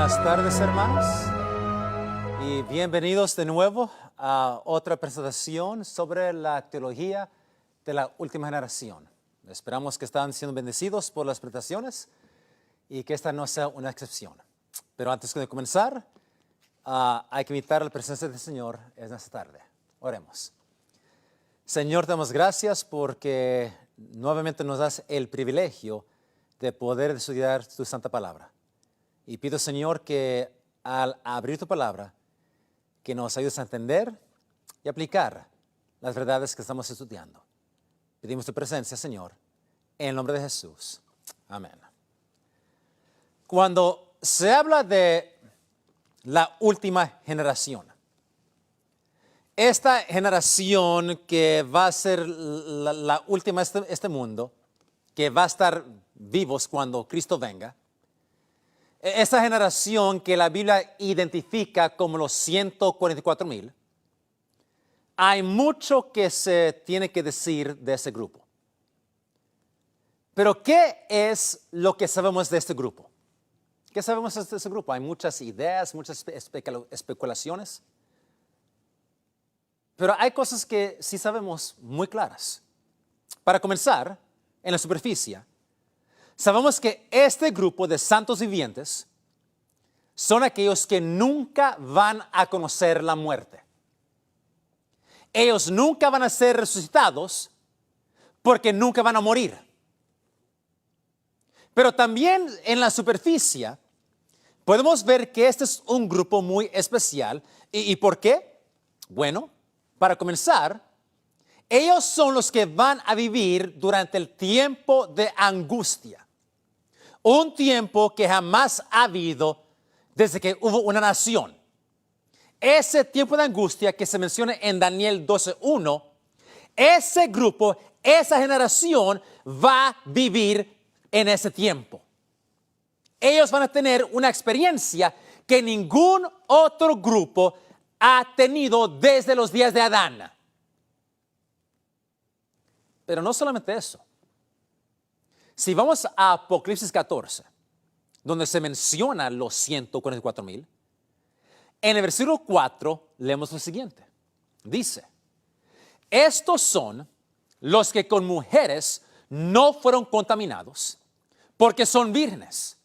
Buenas tardes, hermanos, y bienvenidos de nuevo a otra presentación sobre la teología de la última generación. Esperamos que están siendo bendecidos por las presentaciones y que esta no sea una excepción. Pero antes de comenzar, hay que invitar a la presencia del Señor en esta tarde. Oremos. Señor, te damos gracias porque nuevamente nos das el privilegio de poder estudiar tu santa palabra. Y pido, Señor, que al abrir tu palabra, que nos ayudes a entender y aplicar las verdades que estamos estudiando. Pedimos tu presencia, Señor, en el nombre de Jesús. Amén. Cuando se habla de la última generación, esta generación que va a ser la última de este mundo, que va a estar vivos cuando Cristo venga, esa generación que la Biblia identifica como los 144,000, hay mucho que se tiene que decir de ese grupo. Pero, ¿qué es lo que sabemos de este grupo? ¿Qué sabemos de este grupo? Hay muchas ideas, muchas especulaciones. Pero hay cosas que sí sabemos muy claras. Para comenzar, en la superficie, sabemos que este grupo de santos vivientes son aquellos que nunca van a conocer la muerte. Ellos nunca van a ser resucitados porque nunca van a morir. Pero también en la superficie podemos ver que este es un grupo muy especial. ¿Y por qué? Bueno, para comenzar, ellos son los que van a vivir durante el tiempo de angustia. Un tiempo que jamás ha habido desde que hubo una nación. Ese tiempo de angustia que se menciona en Daniel 12:1, ese grupo, esa generación va a vivir en ese tiempo. Ellos van a tener una experiencia que ningún otro grupo ha tenido desde los días de Adán. Pero no solamente eso. Si vamos a Apocalipsis 14, donde se menciona los 144,000, en el versículo 4 leemos lo siguiente. Dice, estos son los que con mujeres no fueron contaminados, porque son vírgenes.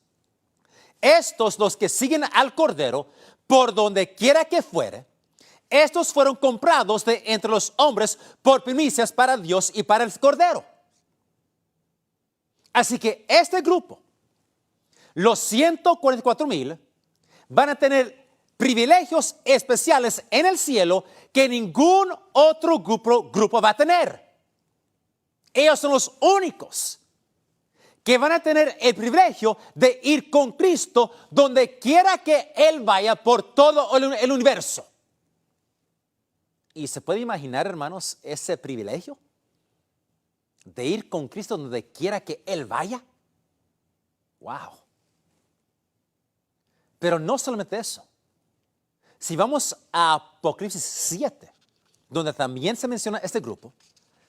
Estos los que siguen al Cordero, por donde quiera que fuere, estos fueron comprados de entre los hombres por primicias para Dios y para el Cordero. Así que este grupo, los 144,000, van a tener privilegios especiales en el cielo que ningún otro grupo va a tener. Ellos son los únicos que van a tener el privilegio de ir con Cristo donde quiera que Él vaya por todo el universo. ¿Y se puede imaginar, hermanos, ese privilegio de ir con Cristo donde quiera que Él vaya? ¡Wow! Pero no solamente eso. Si vamos a Apocalipsis 7, donde también se menciona este grupo,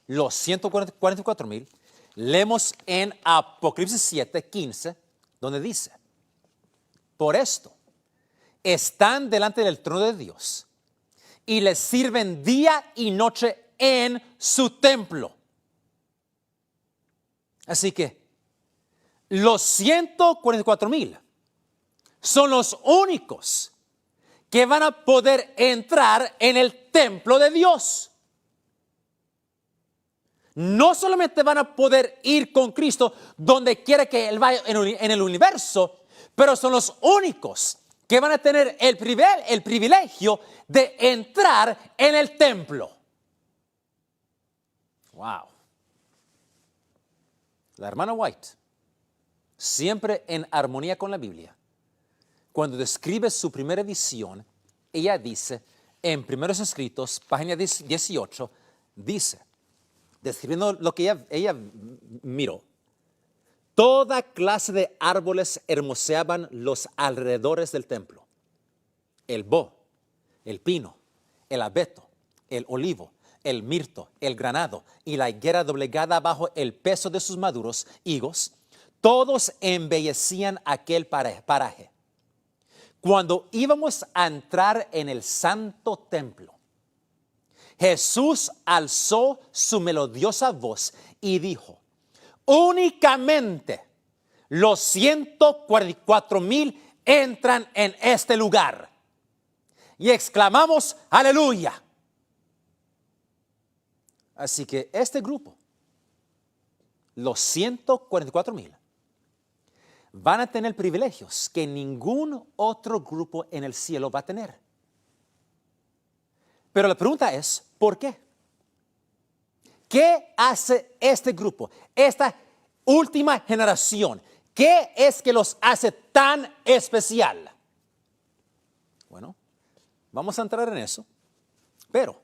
los 144,000, leemos en Apocalipsis 7:15, donde dice, por esto están delante del trono de Dios y les sirven día y noche en su templo. Así que los 144,000 son los únicos que van a poder entrar en el templo de Dios. No solamente van a poder ir con Cristo donde quiera que Él vaya en el universo, pero son los únicos que van a tener el privilegio de entrar en el templo. Wow. La hermana White, siempre en armonía con la Biblia, cuando describe su primera visión, ella dice, en Primeros Escritos, página 18, dice, describiendo lo que ella miró, toda clase de árboles hermoseaban los alrededores del templo. El boj, el pino, el abeto, el olivo, el mirto, el granado y la higuera doblegada bajo el peso de sus maduros higos, todos embellecían aquel paraje. cuando íbamos a entrar en el santo templo, Jesús alzó su melodiosa voz y dijo: únicamente los 144,000 entran en este lugar. Y exclamamos: aleluya. Así que este grupo, los 144,000, van a tener privilegios que ningún otro grupo en el cielo va a tener. Pero la pregunta es, ¿por qué? ¿Qué hace este grupo, esta última generación? ¿Qué es que los hace tan especial? Bueno, vamos a entrar en eso, pero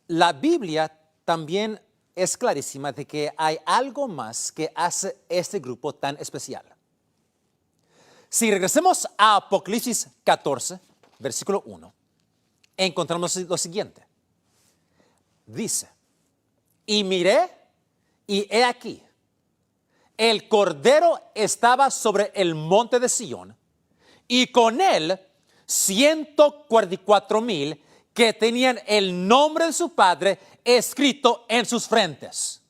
la Biblia también es clarísima de que hay algo más que hace este grupo tan especial. Si regresemos a Apocalipsis 14, versículo 1, encontramos lo siguiente. Dice: y miré, y he aquí, el Cordero estaba sobre el monte de Sión, y con él 144,000 que tenían el nombre de su Padre escrito en sus frentes.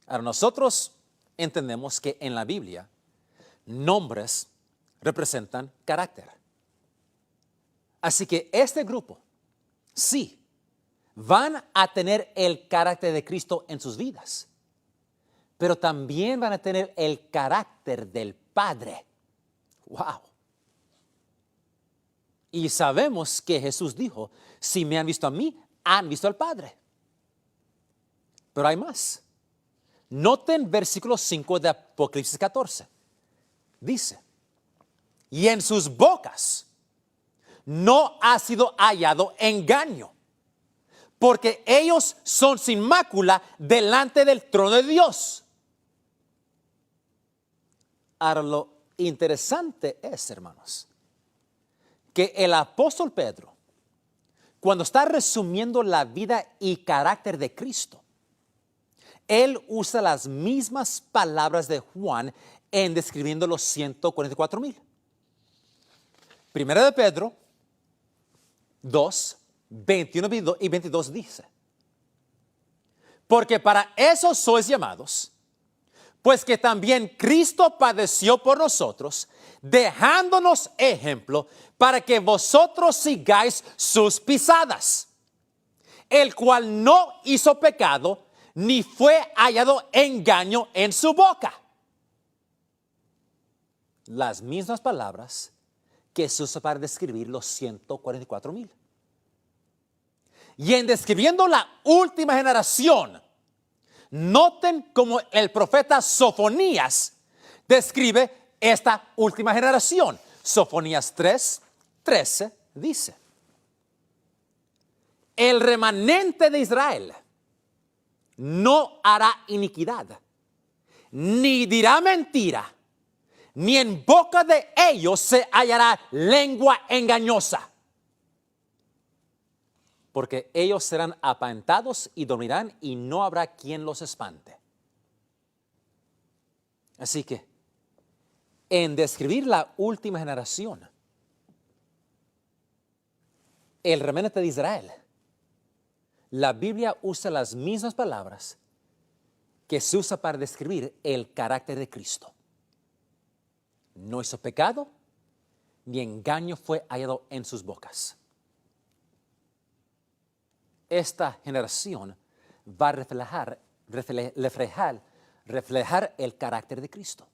Ahora, nosotros entendemos que en la Biblia nombres representan carácter. Así que este grupo, sí, van a tener el carácter de Cristo en sus vidas, pero también van a tener el carácter del Padre. ¡Wow! Y sabemos que Jesús dijo: si me han visto a mí, han visto al Padre. Pero hay más. Noten versículo 5 de Apocalipsis 14. Dice: y en sus bocas no ha sido hallado engaño, porque ellos son sin mácula delante del trono de Dios. Ahora, lo interesante es, hermanos, que el apóstol Pedro, cuando está resumiendo la vida y carácter de Cristo, él usa las mismas palabras de Juan en describiendo los 144,000. Primera de Pedro 2, 21 y 22 dice: porque para eso sois llamados, pues que también Cristo padeció por nosotros, dejándonos ejemplo para que vosotros sigáis sus pisadas, el cual no hizo pecado, ni fue hallado engaño en su boca. Las mismas palabras que se usa para describir los 144,000. Y en describiendo la última generación, noten cómo el profeta Sofonías describe esta última generación. Sofonías 3:13 dice: el remanente de Israel no hará iniquidad, ni dirá mentira, ni en boca de ellos se hallará lengua engañosa. Porque ellos serán apacentados y dormirán, y no habrá quien los espante. Así que, en describir la última generación, el remanente de Israel, la Biblia usa las mismas palabras que se usa para describir el carácter de Cristo. No hizo pecado, ni engaño fue hallado en sus bocas. Esta generación va a reflejar el carácter de Cristo.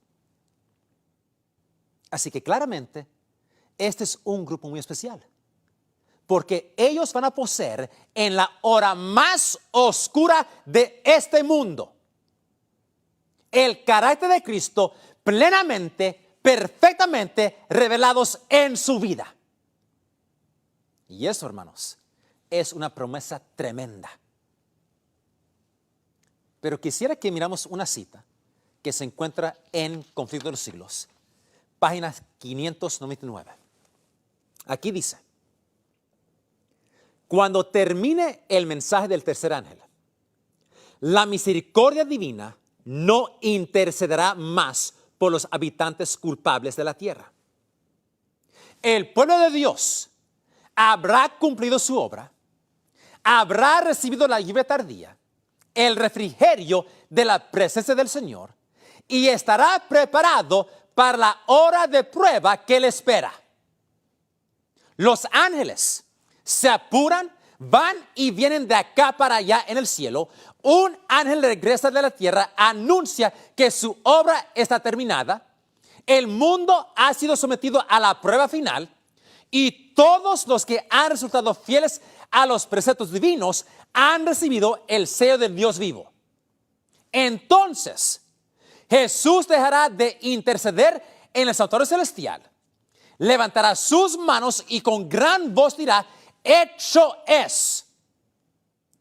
Así que claramente, este es un grupo muy especial, porque ellos van a poseer en la hora más oscura de este mundo el carácter de Cristo plenamente, perfectamente revelados en su vida. Y eso, hermanos, es una promesa tremenda. Pero quisiera que miramos una cita que se encuentra en Conflicto de los Siglos, página 599. Aquí dice: cuando termine el mensaje del tercer ángel, la misericordia divina no intercederá más por los habitantes culpables de la tierra, el pueblo de Dios habrá cumplido su obra, habrá recibido la lluvia tardía, el refrigerio de la presencia del Señor y estará preparado para la hora de prueba que le espera. Los ángeles se apuran, van y vienen de acá para allá en el cielo. Un ángel regresa de la tierra, anuncia que su obra está terminada. El mundo ha sido sometido a la prueba final y todos los que han resultado fieles a los preceptos divinos han recibido el sello del Dios vivo. Entonces, Jesús dejará de interceder en el santuario celestial, levantará sus manos y con gran voz dirá: hecho es.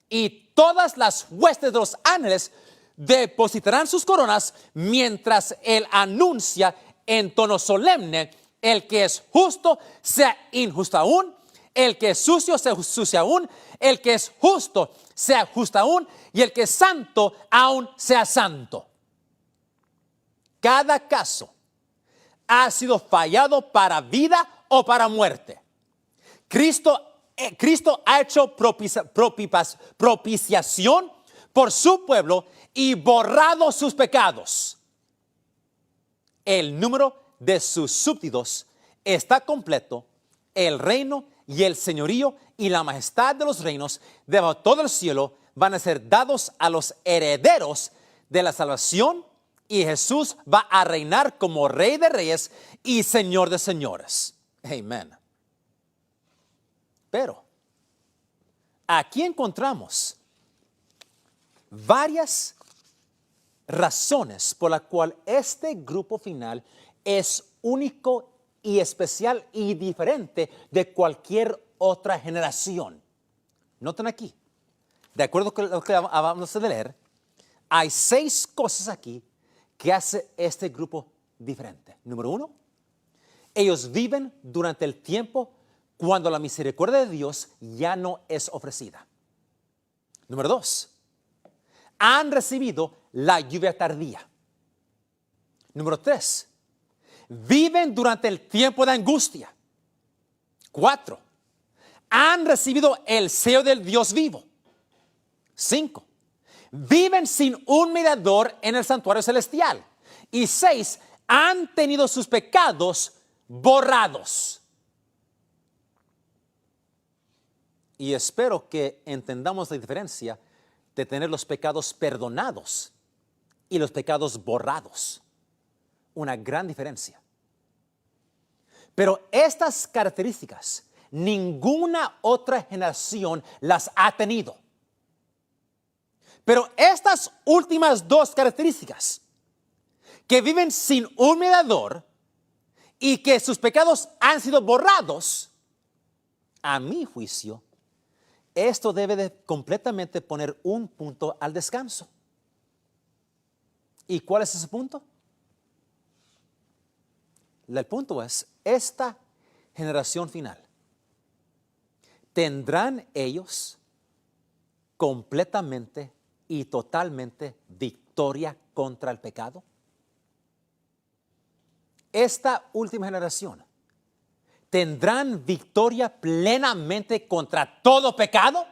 Y todas las huestes de los ángeles depositarán sus coronas mientras él anuncia en tono solemne: el que es justo sea injusto aún, el que es sucio sea sucio aún, el que es justo sea justo aún, y el que es santo aún sea santo. Cada caso ha sido fallado para vida o para muerte. Cristo ha hecho propiciación por su pueblo y borrado sus pecados. El número de sus súbditos está completo. El reino y el señorío y la majestad de los reinos de todo el cielo van a ser dados a los herederos de la salvación, y Jesús va a reinar como Rey de Reyes y Señor de Señores. Amén. Pero aquí encontramos varias razones por las cuales este grupo final es único y especial y diferente de cualquier otra generación. Noten aquí, de acuerdo con lo que vamos a leer, hay 6 cosas aquí que hace este grupo diferente. Número 1, ellos viven durante el tiempo cuando la misericordia de Dios ya no es ofrecida. Número 2, han recibido la lluvia tardía. Número 3, viven durante el tiempo de angustia. 4, han recibido el sello del Dios vivo. 5, viven sin un mediador en el santuario celestial. Y 6, han tenido sus pecados borrados. Y espero que entendamos la diferencia de tener los pecados perdonados y los pecados borrados. Una gran diferencia. Pero estas características ninguna otra generación las ha tenido. Pero estas últimas 2 características, que viven sin un mediador y que sus pecados han sido borrados, a mi juicio, esto debe de completamente poner un punto al descanso. ¿Y cuál es ese punto? El punto es, esta generación final, ¿tendrán ellos completamente y totalmente victoria contra el pecado? Esta última generación, ¿tendrán victoria plenamente contra todo pecado?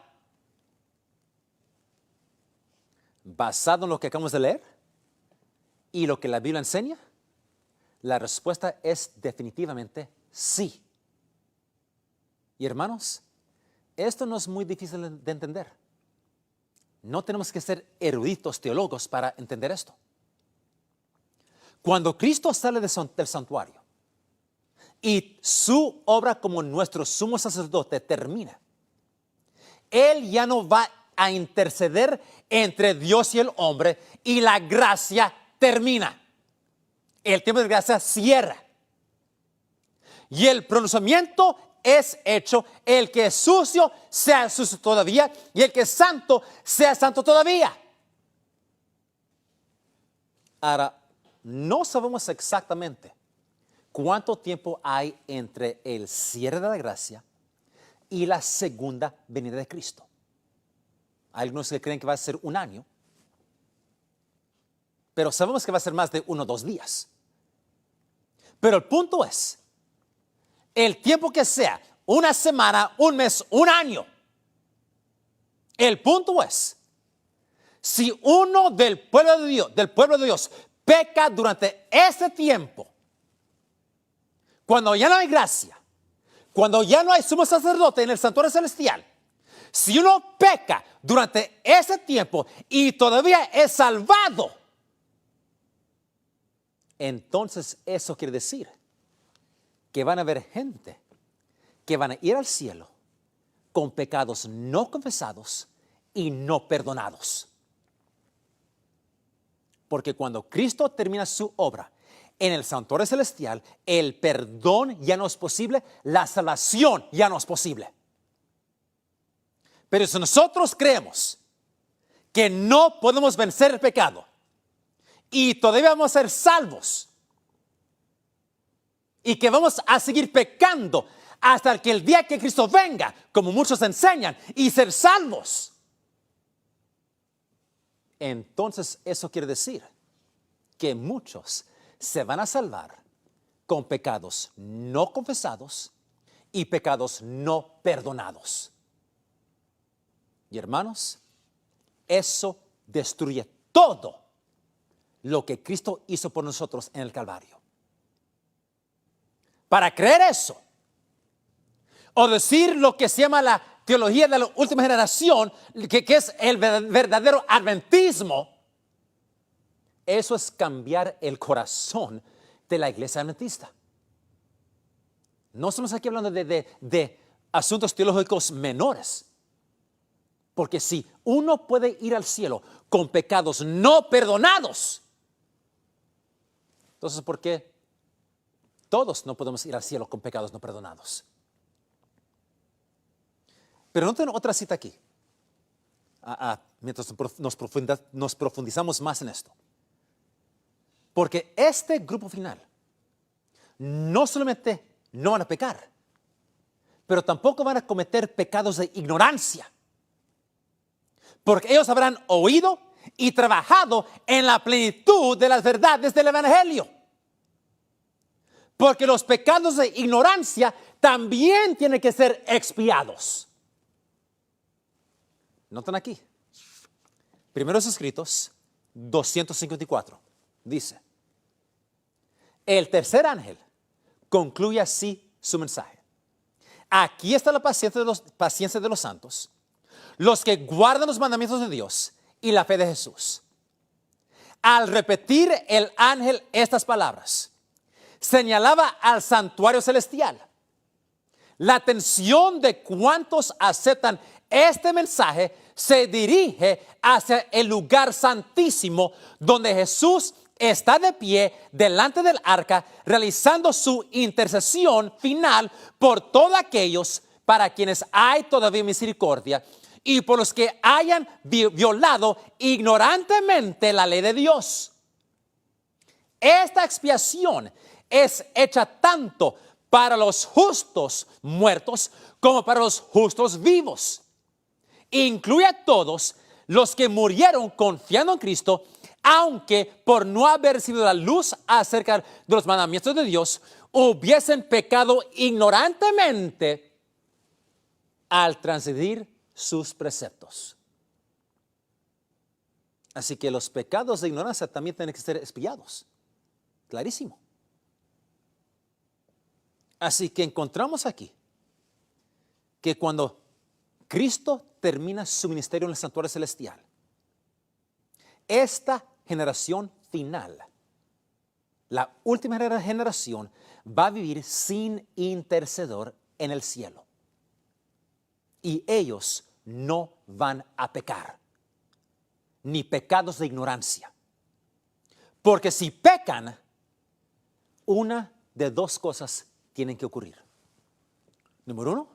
Basado en lo que acabamos de leer y lo que la Biblia enseña, la respuesta es definitivamente sí. Y hermanos, esto no es muy difícil de entender. No tenemos que ser eruditos teólogos para entender esto. Cuando Cristo sale del santuario y su obra como nuestro sumo sacerdote termina, Él ya no va a interceder entre Dios y el hombre y la gracia termina. El tiempo de gracia cierra. Y el pronunciamiento es hecho: el que es sucio sea sucio todavía, y el que es santo sea santo todavía. Ahora, no sabemos exactamente cuánto tiempo hay entre el cierre de la gracia y la segunda venida de Cristo. Hay algunos que creen que va a ser 1 año, pero sabemos que va a ser más de 1 o 2 días. Pero el punto es, el tiempo que sea, una semana, un mes, un año. El punto es, si uno del pueblo de Dios peca durante ese tiempo, cuando ya no hay gracia, cuando ya no hay sumo sacerdote en el santuario celestial, si uno peca durante ese tiempo y todavía es salvado, entonces eso quiere decir que van a haber gente que van a ir al cielo con pecados no confesados y no perdonados. Porque cuando Cristo termina su obra en el santuario celestial, el perdón ya no es posible, la salvación ya no es posible. Pero si nosotros creemos que no podemos vencer el pecado y todavía vamos a ser salvos y que vamos a seguir pecando hasta que el día que Cristo venga, como muchos enseñan, y ser salvos, entonces eso quiere decir que muchos se van a salvar con pecados no confesados y pecados no perdonados. Y hermanos, eso destruye todo lo que Cristo hizo por nosotros en el Calvario. Para creer eso, o decir lo que se llama la teología de la última generación, que es el verdadero adventismo, eso es cambiar el corazón de la iglesia adventista. No estamos aquí hablando de asuntos teológicos menores. Porque si uno puede ir al cielo con pecados no perdonados, entonces ¿por qué todos no podemos ir al cielo con pecados no perdonados? Pero no tengo otra cita aquí, mientras nos profundizamos más en esto. Porque este grupo final no solamente no van a pecar, pero tampoco van a cometer pecados de ignorancia. Porque ellos habrán oído y trabajado en la plenitud de las verdades del Evangelio. Porque los pecados de ignorancia también tienen que ser expiados. Notan aquí. Primeros Escritos 254. Dice: el tercer ángel concluye así su mensaje. Aquí está la paciencia de los santos, los que guardan los mandamientos de Dios y la fe de Jesús. Al repetir el ángel estas palabras, señalaba al santuario celestial. La atención de cuantos aceptan este mensaje se dirige hacia el lugar santísimo, donde Jesús está de pie delante del arca, realizando su intercesión final por todos aquellos para quienes hay todavía misericordia y por los que hayan violado ignorantemente la ley de Dios. Esta expiación es hecha tanto para los justos muertos como para los justos vivos. Incluye a todos los que murieron confiando en Cristo, aunque por no haber recibido la luz acerca de los mandamientos de Dios, hubiesen pecado ignorantemente al transgredir sus preceptos. Así que los pecados de ignorancia también tienen que ser expiados. Clarísimo. Así que encontramos aquí que cuando Cristo termina su ministerio en el santuario celestial, esta generación final, la última generación, va a vivir sin intercedor en el cielo. Y ellos no van a pecar, ni pecados de ignorancia. Porque si pecan, una de dos cosas tienen que ocurrir. Número uno,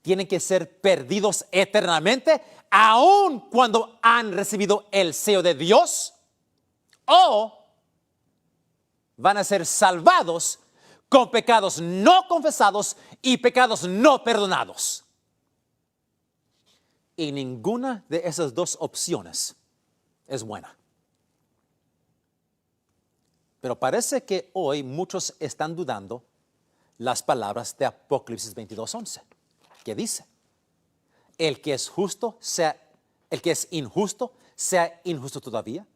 tienen que ser perdidos eternamente, aun cuando han recibido el sello de Dios, o van a ser salvados con pecados no confesados y pecados no perdonados. Y ninguna de esas dos opciones es buena. Pero parece que hoy muchos están dudando las palabras de Apocalipsis 22:11, que dice: el que es injusto, sea injusto todavía.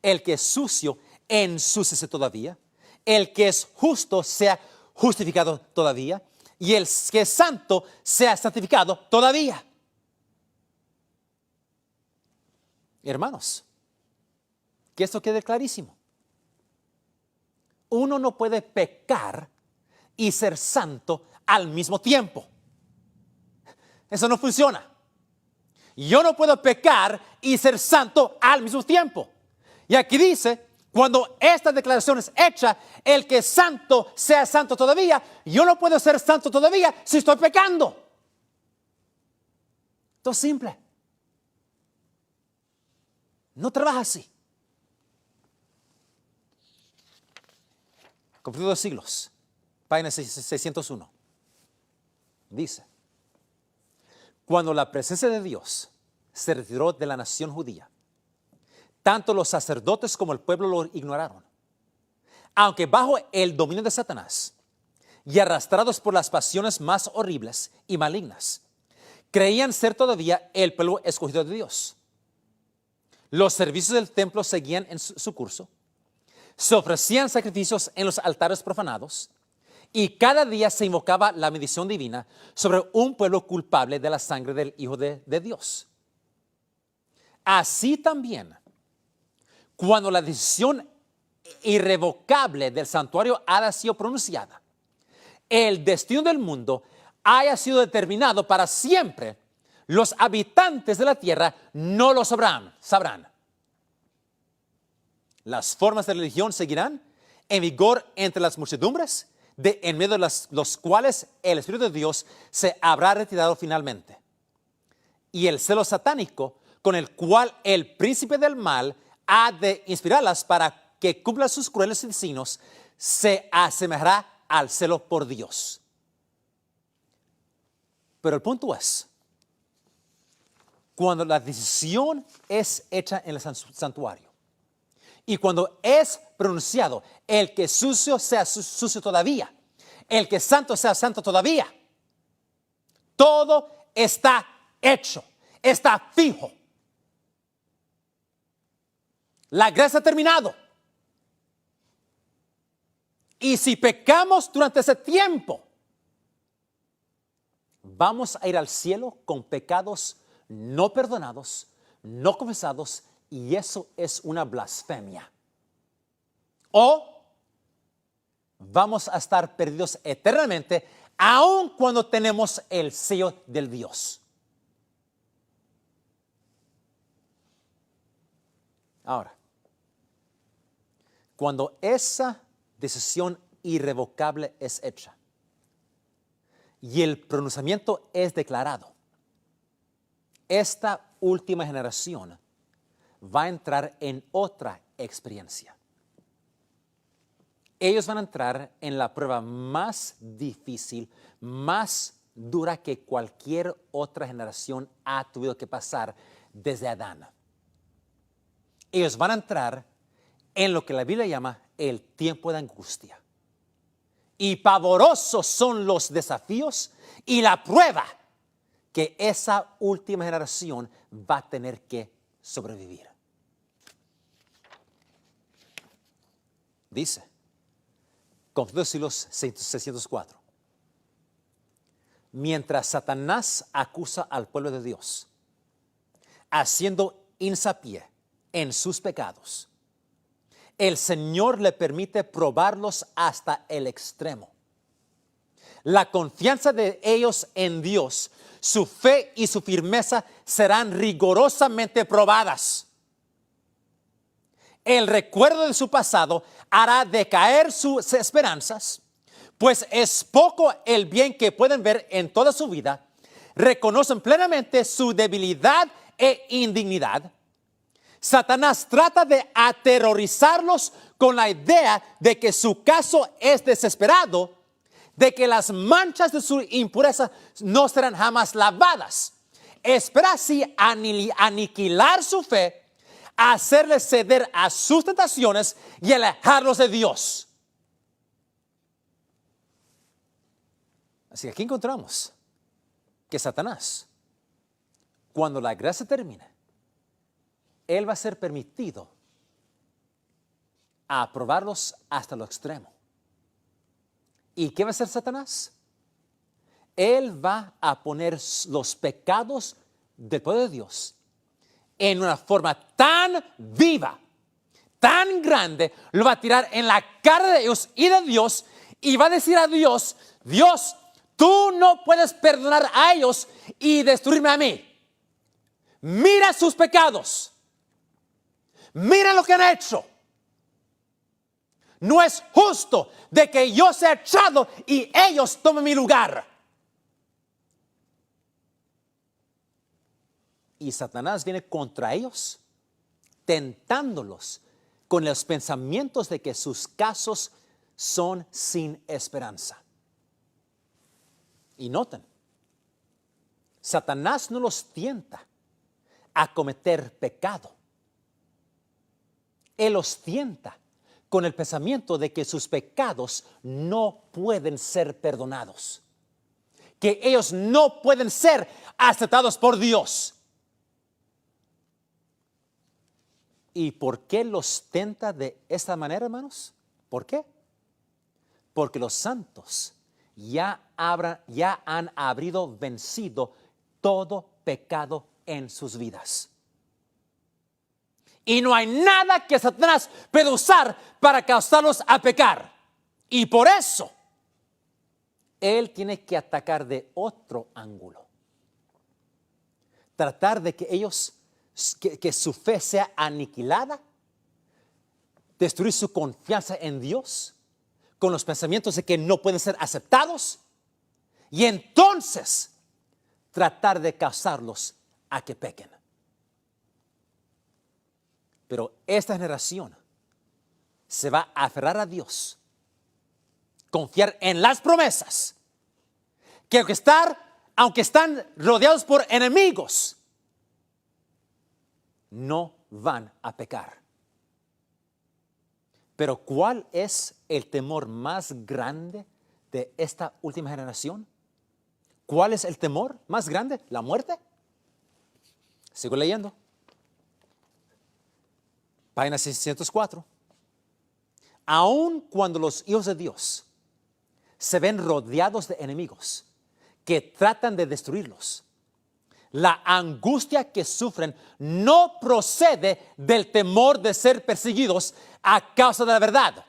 El que es sucio, ensúciese todavía. El que es justo, sea justificado todavía. Y el que es santo, sea santificado todavía. Hermanos, que esto quede clarísimo. Uno no puede pecar y ser santo al mismo tiempo. Eso no funciona. Yo no puedo pecar y ser santo al mismo tiempo. Y aquí dice, cuando esta declaración es hecha, el que es santo sea santo todavía. Yo no puedo ser santo todavía si estoy pecando. Esto es simple. No trabaja así. Conflicto de siglos, página 601. Dice: cuando la presencia de Dios se retiró de la nación judía, tanto los sacerdotes como el pueblo lo ignoraron. Aunque bajo el dominio de Satanás y arrastrados por las pasiones más horribles y malignas, creían ser todavía el pueblo escogido de Dios. Los servicios del templo seguían en su curso. Se ofrecían sacrificios en los altares profanados y cada día se invocaba la bendición divina sobre un pueblo culpable de la sangre del Hijo de Dios. Así también, cuando la decisión irrevocable del santuario haya sido pronunciada, el destino del mundo haya sido determinado para siempre, los habitantes de la tierra no lo sabrán. Las formas de religión seguirán en vigor entre las muchedumbres, en medio de los cuales el Espíritu de Dios se habrá retirado finalmente. Y el celo satánico, con el cual el príncipe del mal ha de inspirarlas para que cumplan sus crueles designios, se asemejará al celo por Dios. Pero el punto es, cuando la decisión es hecha en el santuario, y cuando es pronunciado, el que sucio sea sucio todavía, el que santo sea santo todavía, todo está hecho, está fijo. La gracia ha terminado. Y si pecamos durante ese tiempo, vamos a ir al cielo con pecados no perdonados, no confesados, y eso es una blasfemia. O vamos a estar perdidos eternamente, aun cuando tenemos el sello del Dios. Ahora, cuando esa decisión irrevocable es hecha y el pronunciamiento es declarado, esta última generación va a entrar en otra experiencia. Ellos van a entrar en la prueba más difícil, más dura que cualquier otra generación ha tenido que pasar desde Adán. Ellos van a entrar en lo que la Biblia llama el tiempo de angustia. Y pavorosos son los desafíos y la prueba que esa última generación va a tener que sobrevivir. Dice, Conflicto de Siglos 604. Mientras Satanás acusa al pueblo de Dios, haciendo hincapié en sus pecados, el Señor le permite probarlos hasta el extremo. La confianza de ellos en Dios, su fe y su firmeza serán rigurosamente probadas. El recuerdo de su pasado hará decaer sus esperanzas, pues es poco el bien que pueden ver en toda su vida. Reconocen plenamente su debilidad e indignidad. Satanás trata de aterrorizarlos con la idea de que su caso es desesperado, de que las manchas de su impureza no serán jamás lavadas. Espera así aniquilar su fe, hacerles ceder a sus tentaciones y alejarlos de Dios. Así que aquí encontramos que Satanás, cuando la gracia termine, él va a ser permitido a probarlos hasta lo extremo. ¿Y qué va a hacer Satanás? Él va a poner los pecados del pueblo de Dios en una forma tan viva, tan grande, lo va a tirar en la cara de ellos y de Dios, y va a decir a Dios: Dios, tú no puedes perdonar a ellos y destruirme a mí. Mira sus pecados. Mira lo que han hecho. No es justo de que yo sea echado y ellos tomen mi lugar. Y Satanás viene contra ellos, tentándolos con los pensamientos de que sus casos son sin esperanza. Y noten, Satanás no los tienta a cometer pecado. Él los tienta con el pensamiento de que sus pecados no pueden ser perdonados, que ellos no pueden ser aceptados por Dios. ¿Y por qué los tenta de esta manera, hermanos? ¿Por qué? Porque los santos ya han vencido todo pecado en sus vidas. Y no hay nada que Satanás pueda usar para causarlos a pecar. Y por eso, él tiene que atacar de otro ángulo. Tratar de que ellos, que su fe sea aniquilada. Destruir su confianza en Dios con los pensamientos de que no pueden ser aceptados. Y entonces, tratar de causarlos a que pequen. Pero esta generación se va a aferrar a Dios, confiar en las promesas, que aunque están rodeados por enemigos, no van a pecar. Pero ¿cuál es el temor más grande de esta última generación? ¿Cuál es el temor más grande? ¿La muerte? Sigo leyendo. Página 604. Aun cuando los hijos de Dios se ven rodeados de enemigos que tratan de destruirlos, la angustia que sufren no procede del temor de ser perseguidos a causa de la verdad.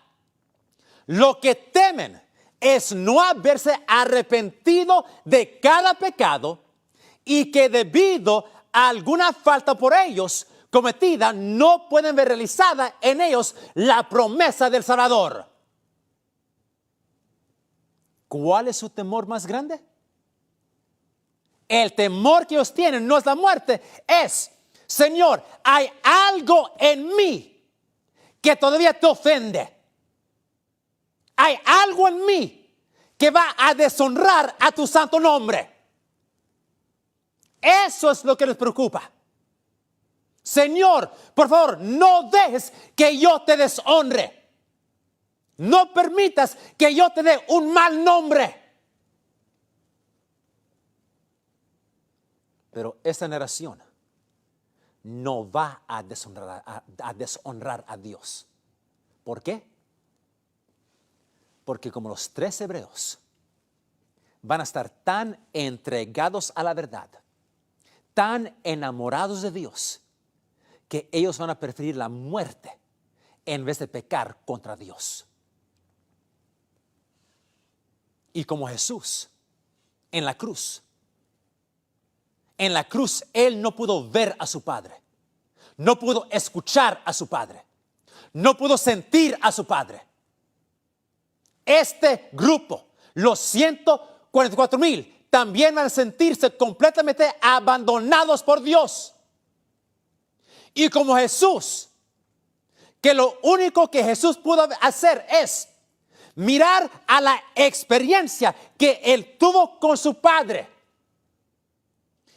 Lo que temen es no haberse arrepentido de cada pecado y que debido a alguna falta por ellos cometida, no pueden ver realizada en ellos la promesa del Salvador. ¿Cuál es su temor más grande? El temor que ellos tienen no es la muerte, es: Señor, hay algo en mí que todavía te ofende. Hay algo en mí que va a deshonrar a tu santo nombre. Eso es lo que les preocupa. Señor, por favor, no dejes que yo te deshonre. No permitas que yo te dé un mal nombre. Pero esta generación no va a deshonrar a Dios. ¿Por qué? Porque como los 3 hebreos van a estar tan entregados a la verdad, tan enamorados de Dios, que ellos van a preferir la muerte en vez de pecar contra Dios. Y como Jesús en la cruz, Él no pudo ver a su Padre, no pudo escuchar a su Padre, no pudo sentir a su Padre. Este grupo, los 144,000, también van a sentirse completamente abandonados por Dios. Y como Jesús, que lo único que Jesús pudo hacer es mirar a la experiencia que Él tuvo con su Padre.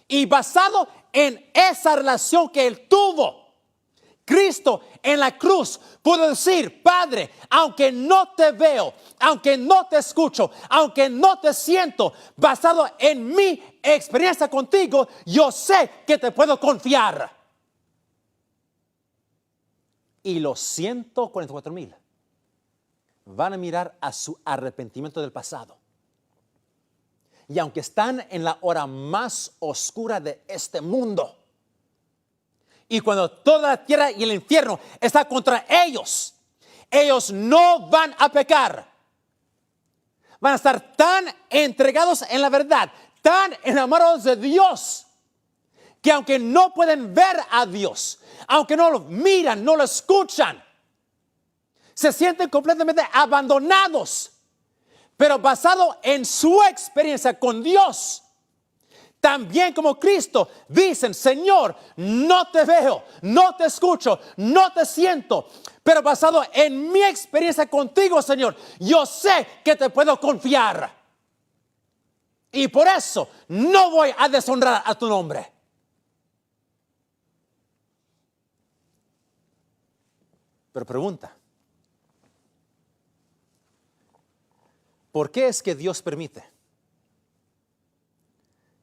Y basado en esa relación que Él tuvo, Cristo en la cruz pudo decir, Padre, aunque no te veo, aunque no te escucho, aunque no te siento, basado en mi experiencia contigo, yo sé que te puedo confiar. Y los 144,000 van a mirar a su arrepentimiento del pasado. Y aunque están en la hora más oscura de este mundo, y cuando toda la tierra y el infierno está contra ellos, ellos no van a pecar. Van a estar tan entregados en la verdad, tan enamorados de Dios, que aunque no pueden ver a Dios, aunque no lo miran, no lo escuchan, se sienten completamente abandonados. Pero basado en su experiencia con Dios, también como Cristo, dicen, Señor, no te veo, no te escucho, no te siento. Pero basado en mi experiencia contigo, Señor, yo sé que te puedo confiar. Y por eso no voy a deshonrar a tu nombre. Pero pregunta, ¿por qué es que Dios permite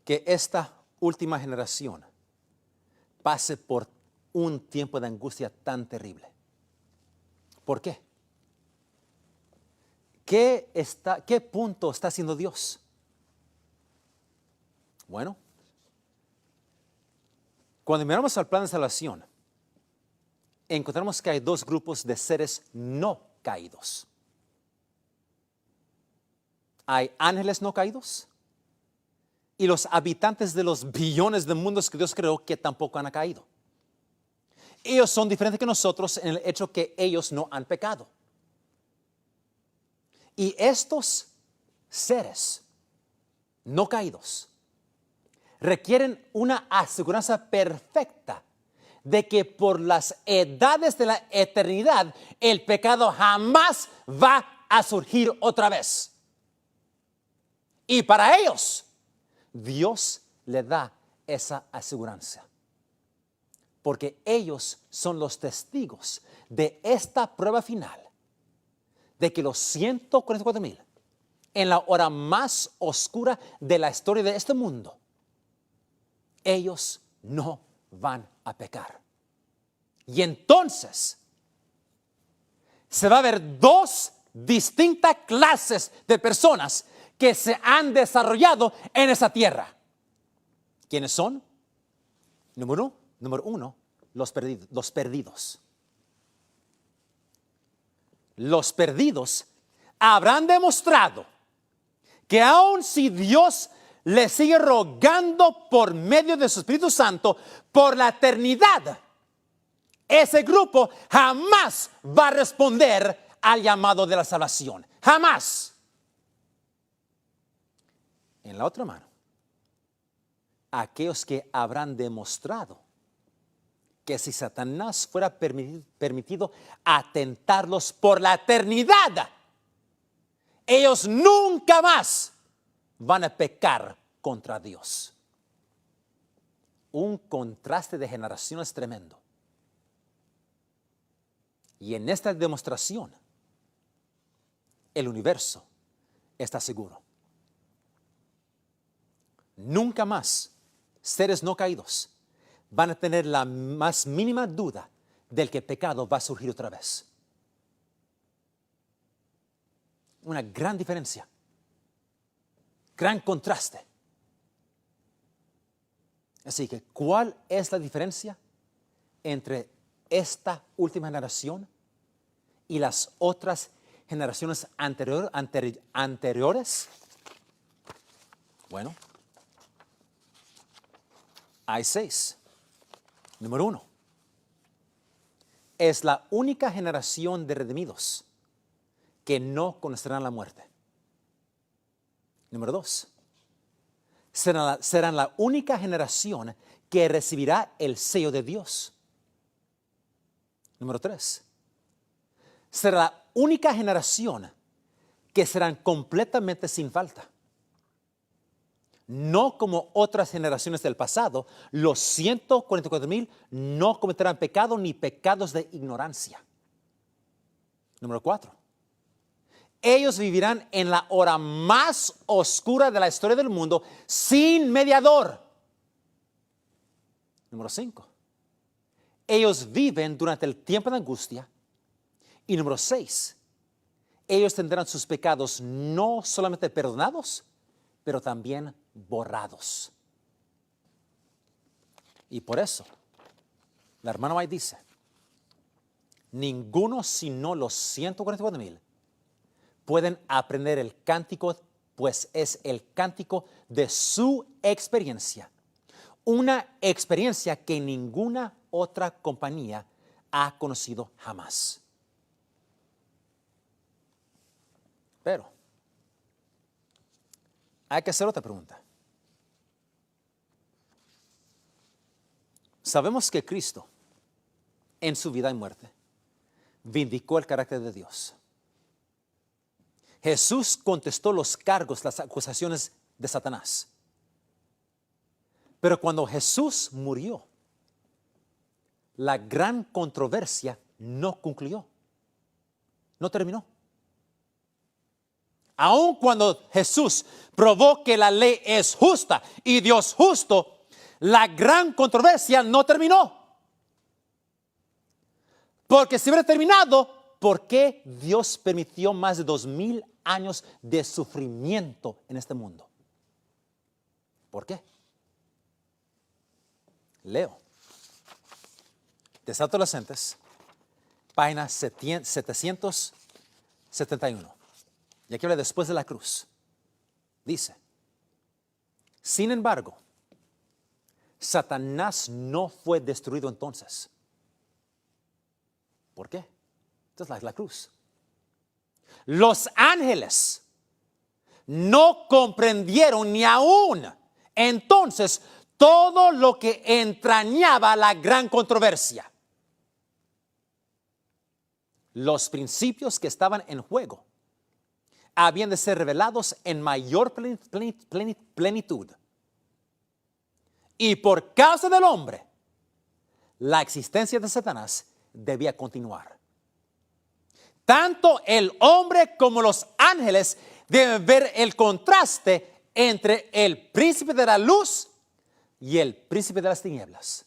que esta última generación pase por un tiempo de angustia tan terrible? ¿Por qué? ¿Qué punto está haciendo Dios? Bueno, cuando miramos al plan de salvación, encontramos que hay dos grupos de seres no caídos. Hay ángeles no caídos y los habitantes de los billones de mundos que Dios creó que tampoco han caído. Ellos son diferentes que nosotros en el hecho que ellos no han pecado. Y estos seres no caídos requieren una aseguranza perfecta de que por las edades de la eternidad el pecado jamás va a surgir otra vez. Y para ellos, Dios le da esa aseguranza. Porque ellos son los testigos de esta prueba final. De que los 144,000, en la hora más oscura de la historia de este mundo, ellos no van a pecar. Y entonces, se va a ver dos distintas clases de personas que se han desarrollado en esa tierra. ¿Quiénes son? Número uno, los perdidos. Los perdidos habrán demostrado que aun si Dios les sigue rogando por medio de su Espíritu Santo por la eternidad, ese grupo jamás va a responder al llamado de la salvación. Jamás. En la otra mano, aquellos que habrán demostrado que si Satanás fuera permitido atentarlos por la eternidad, ellos nunca más van a pecar contra Dios. Un contraste de generaciones tremendo. Y en esta demostración, el universo está seguro. Nunca más seres no caídos van a tener la más mínima duda del que el pecado va a surgir otra vez. Una gran diferencia. Gran contraste. Así que, ¿cuál es la diferencia entre esta última generación y las otras generaciones anteriores? Bueno, hay 6. Número 1. Es la única generación de redimidos que no conocerán la muerte. Número 2. Serán la única generación que recibirá el sello de Dios. Número 3. Será la única generación que serán completamente sin falta. No como otras generaciones del pasado, los 144,000 no cometerán pecado ni pecados de ignorancia. Número 4. Ellos vivirán en la hora más oscura de la historia del mundo sin mediador. Número 5. Ellos viven durante el tiempo de angustia. Y número 6. Ellos tendrán sus pecados no solamente perdonados, pero también borrados. Y por eso, la hermana White dice, ninguno sino los 144,000 pueden aprender el cántico, pues es el cántico de su experiencia. Una experiencia que ninguna otra compañía ha conocido jamás. Pero hay que hacer otra pregunta. Sabemos que Cristo, en su vida y muerte, vindicó el carácter de Dios. Jesús contestó los cargos, las acusaciones de Satanás. Pero cuando Jesús murió, la gran controversia no concluyó, no terminó. Aun cuando Jesús probó que la ley es justa y Dios justo, la gran controversia no terminó. Porque si hubiera terminado, ¿por qué Dios permitió más de 2,000 años de sufrimiento en este mundo? ¿Por qué? Leo. Desde Adolescentes, página 771. Y aquí habla después de la cruz. Dice, sin embargo, Satanás no fue destruido entonces. ¿Por qué? Entonces la cruz. Los ángeles no comprendieron ni aún entonces todo lo que entrañaba la gran controversia. Los principios que estaban en juego habían de ser revelados en mayor plenitud. Y por causa del hombre, la existencia de Satanás debía continuar. Tanto el hombre como los ángeles deben ver el contraste entre el príncipe de la luz y el príncipe de las tinieblas.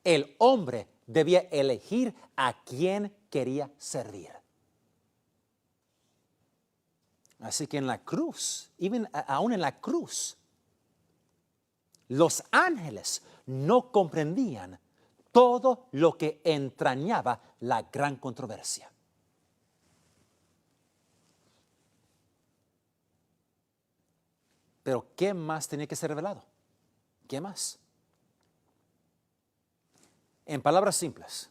El hombre debía elegir a quién quería servir. Así que en la cruz, aún en la cruz, los ángeles no comprendían todo lo que entrañaba la gran controversia. Pero ¿qué más tenía que ser revelado? ¿Qué más? En palabras simples,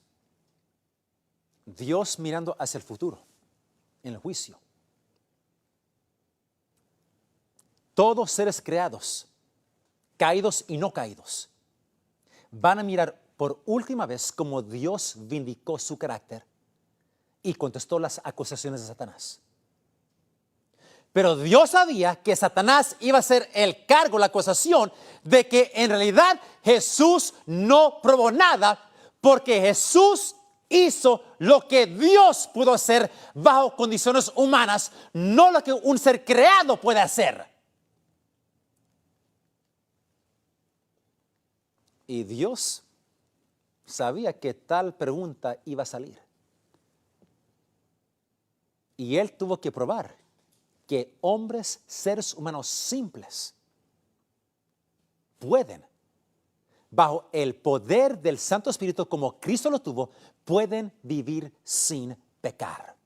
Dios mirando hacia el futuro, en el juicio. Todos seres creados, caídos y no caídos, van a mirar por última vez cómo Dios vindicó su carácter y contestó las acusaciones de Satanás. Pero Dios sabía que Satanás iba a ser el cargo, la acusación de que en realidad Jesús no probó nada, porque Jesús hizo lo que Dios pudo hacer bajo condiciones humanas, no lo que un ser creado puede hacer. Y Dios sabía que tal pregunta iba a salir. Y Él tuvo que probar que hombres, seres humanos simples, pueden, bajo el poder del Santo Espíritu como Cristo lo tuvo, pueden vivir sin pecar.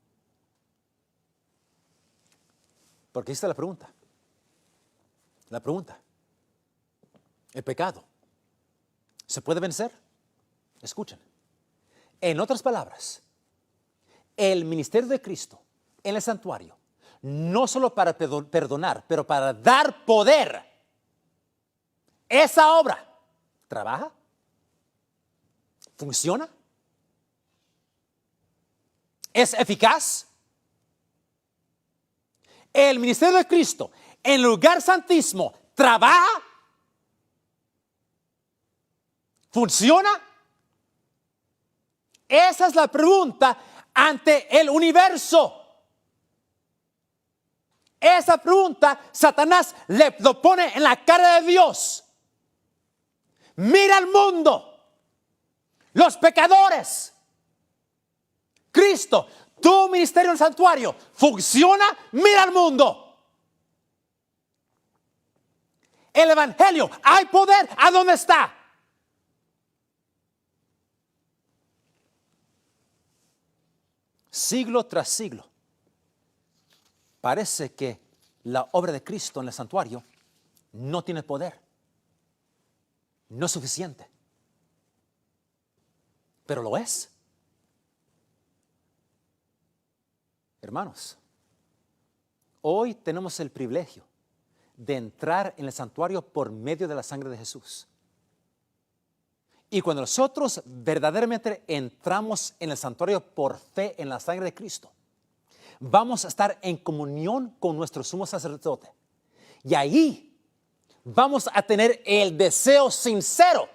Porque esta es la pregunta. La pregunta. El pecado, ¿se puede vencer? Escuchen. En otras palabras, el ministerio de Cristo en el santuario, no solo para perdonar, pero para dar poder. Esa obra trabaja, funciona, es eficaz. El ministerio de Cristo en el lugar santísimo ¿Trabaja? ¿Funciona? Esa es la pregunta ante el universo. Esa pregunta Satanás lo pone en la cara de Dios. Mira al mundo, los pecadores. Cristo, tu ministerio en el santuario, ¿funciona? Mira al mundo. El evangelio, ¿hay poder? ¿A dónde está? Siglo tras siglo, parece que la obra de Cristo en el santuario no tiene poder. No es suficiente. Pero lo es. Hermanos, hoy tenemos el privilegio de entrar en el santuario por medio de la sangre de Jesús. Y cuando nosotros verdaderamente entramos en el santuario por fe en la sangre de Cristo, vamos a estar en comunión con nuestro sumo sacerdote. Y ahí vamos a tener el deseo sincero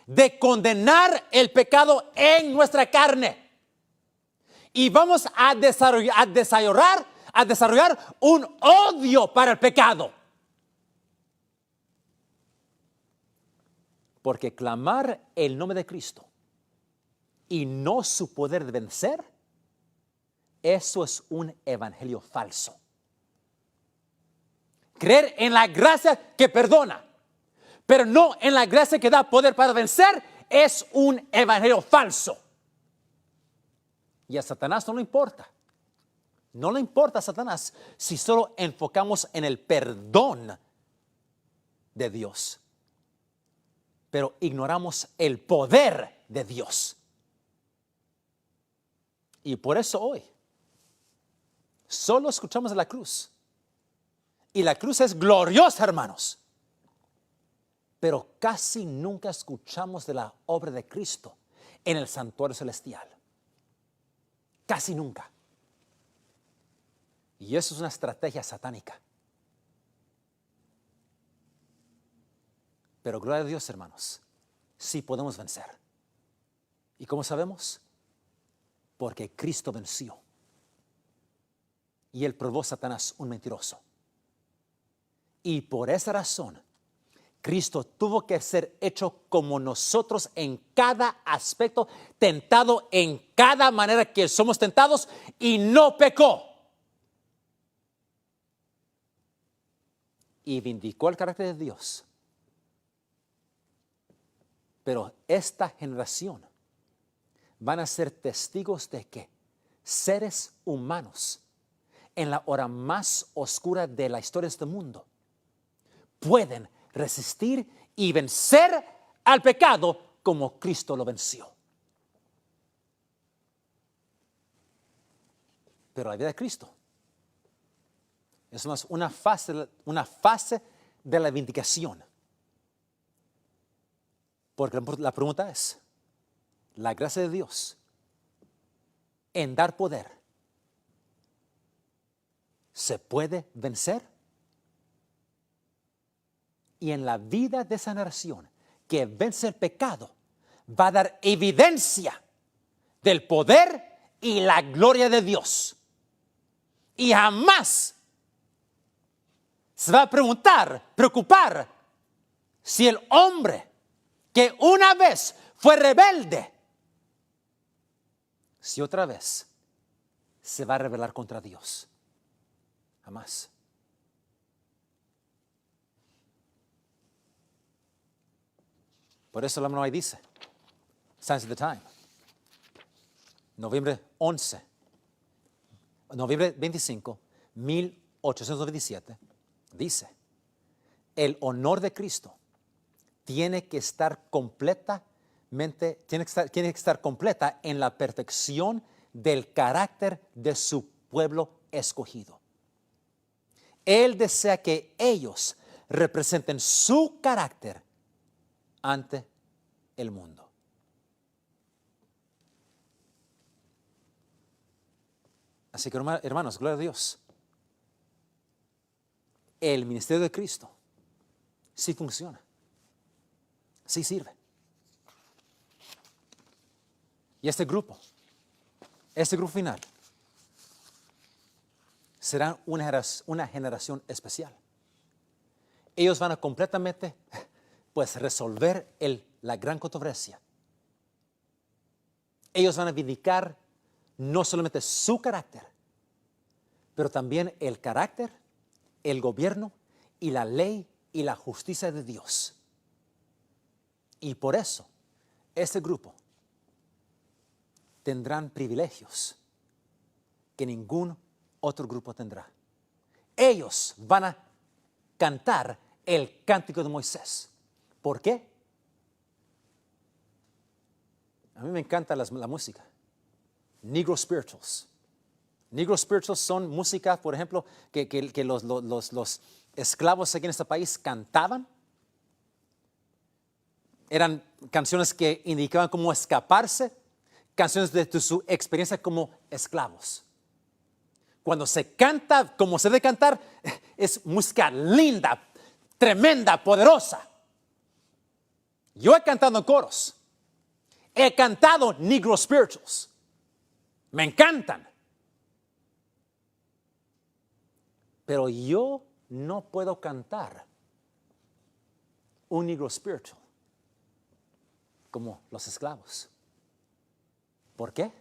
de condenar el pecado en nuestra carne. Y vamos a desarrollar un odio para el pecado. Porque clamar el nombre de Cristo y no su poder de vencer, eso es un evangelio falso. Creer en la gracia que perdona, pero no en la gracia que da poder para vencer, es un evangelio falso. Y a Satanás no le importa. No le importa a Satanás si solo enfocamos en el perdón de Dios, pero ignoramos el poder de Dios. Y por eso hoy solo escuchamos de la cruz. Y la cruz es gloriosa, hermanos. Pero casi nunca escuchamos de la obra de Cristo en el santuario celestial. Casi nunca. Y eso es una estrategia satánica. Pero gloria a Dios, hermanos, sí podemos vencer. ¿Y cómo sabemos? Porque Cristo venció. Y Él probó a Satanás un mentiroso. Y por esa razón, Cristo tuvo que ser hecho como nosotros en cada aspecto, tentado en cada manera que somos tentados y no pecó. Y vindicó el carácter de Dios. Pero esta generación van a ser testigos de que seres humanos en la hora más oscura de la historia de este mundo pueden resistir y vencer al pecado como Cristo lo venció. Pero la vida de Cristo es más una fase de la vindicación. Porque la pregunta es, la gracia de Dios en dar poder, ¿se puede vencer? Y en la vida de esa nación que vence el pecado, va a dar evidencia del poder y la gloria de Dios. Y jamás se va a preocupar si el hombre que una vez fue rebelde, si otra vez se va a rebelar contra Dios. Jamás. Por eso la mano ahí dice, Signs of the Time, noviembre 25, 1827, dice, el honor de Cristo tiene que estar completa en la perfección del carácter de su pueblo escogido. Él desea que ellos representen su carácter ante el mundo. Así que, hermanos, gloria a Dios. El ministerio de Cristo sí funciona, sí sirve. Y este grupo final, será una generación especial. Ellos van a completamente, pues, resolver la gran controversia. Ellos van a vindicar no solamente su carácter, pero también el carácter, el gobierno y la ley y la justicia de Dios. Y por eso, este grupo tendrán privilegios que ningún otro grupo tendrá. Ellos van a cantar el cántico de Moisés. ¿Por qué? A mí me encanta la música. Negro spirituals. Negro spirituals son música, por ejemplo, que los esclavos aquí en este país cantaban. Eran canciones que indicaban cómo escaparse, canciones de su experiencia como esclavos. Cuando se canta como se debe cantar, es música linda, tremenda, poderosa. Yo he cantado en coros. He cantado Negro spirituals. Me encantan. Pero yo no puedo cantar un Negro spiritual como los esclavos. ¿Por qué?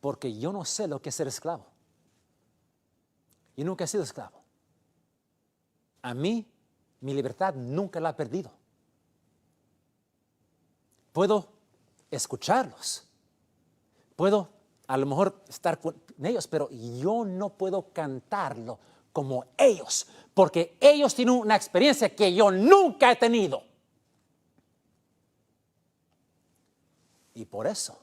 Porque yo no sé lo que es ser esclavo. Yo nunca he sido esclavo. A mí, mi libertad nunca la he perdido. Puedo escucharlos. Puedo a lo mejor estar con ellos, pero yo no puedo cantarlo como ellos, porque ellos tienen una experiencia que yo nunca he tenido. Y por eso,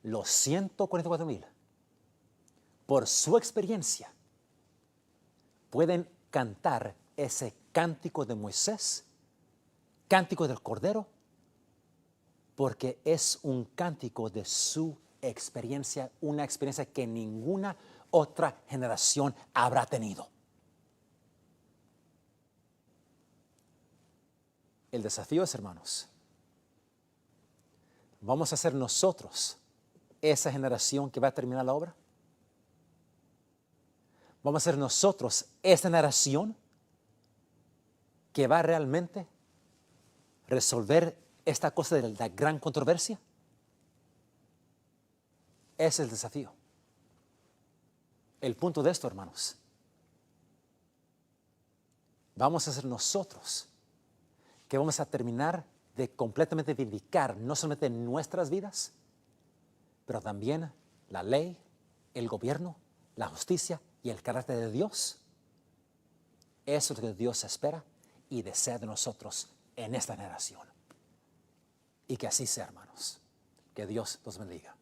los 144,000, por su experiencia, pueden cantar ese cántico de Moisés, cántico del Cordero, porque es un cántico de su experiencia, una experiencia que ninguna otra generación habrá tenido. El desafío es, hermanos, ¿vamos a ser nosotros esa generación que va a terminar la obra? ¿Vamos a ser nosotros esa generación que va realmente resolver esta cosa de la gran controversia? Ese es el desafío. El punto de esto, hermanos, vamos a ser nosotros que vamos a terminar de completamente vindicar no solamente nuestras vidas, pero también la ley, el gobierno, la justicia y el carácter de Dios. Eso es lo que Dios espera y desea de nosotros en esta generación. Y que así sea, hermanos. Que Dios los bendiga.